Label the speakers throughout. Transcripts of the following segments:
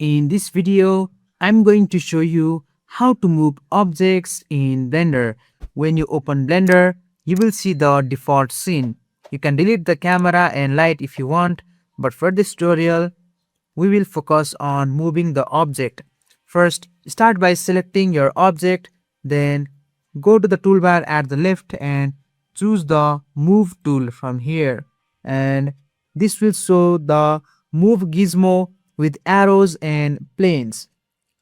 Speaker 1: In this video, I'm going to show you how to move objects in Blender. When you open Blender, you will see the default scene. You can delete the camera and light if you want, but for this tutorial, we will focus on moving the object. First, start by selecting your object, then go to the toolbar at the left and choose the Move tool from here. And this will show the Move gizmo with arrows and planes.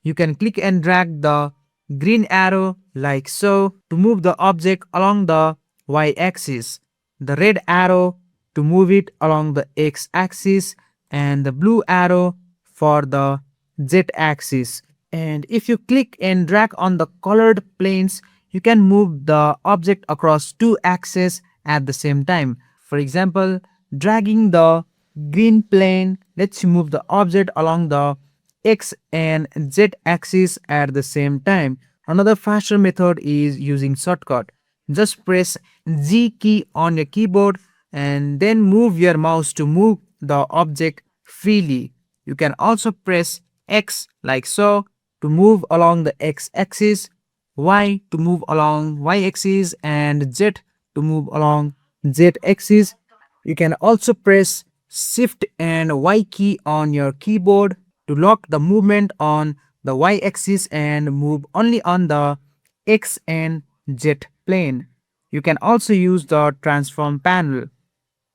Speaker 1: You can click and drag the green arrow like so to move the object along the y-axis, the red arrow to move it along the x-axis, and the blue arrow for the z-axis. And if you click and drag on the colored planes, you can move the object across two axes at the same time. For example, dragging the green plane lets you move the object along the x and z axis at the same time. Another faster method is using shortcut. Just press G key on your keyboard and then move your mouse to move the object freely. You can also press X like so to move along the x axis, Y to move along y axis, and Z to move along z axis. You can also press Shift and Y key on your keyboard to lock the movement on the Y axis and move only on the X and Z plane. You can also use the transform panel.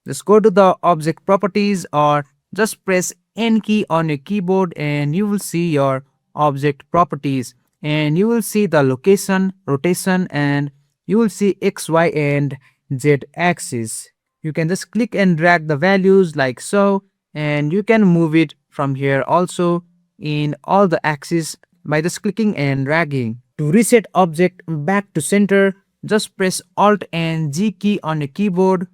Speaker 1: Just go to the object properties or just press N key on your keyboard and you will see your object properties, and you will see the location, rotation, and you will see X, Y, and Z axis. You can just click and drag the values like so, and you can move it from here also in all the axes by just clicking and dragging. To reset object back to center, just press Alt and G key on your keyboard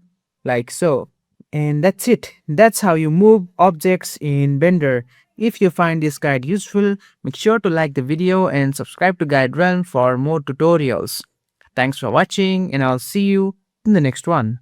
Speaker 1: like so. And that's it. That's how you move objects in Blender. If you find this guide useful, make sure to like the video and subscribe to GuideRealm for more tutorials. Thanks for watching, and I'll see you in the next one.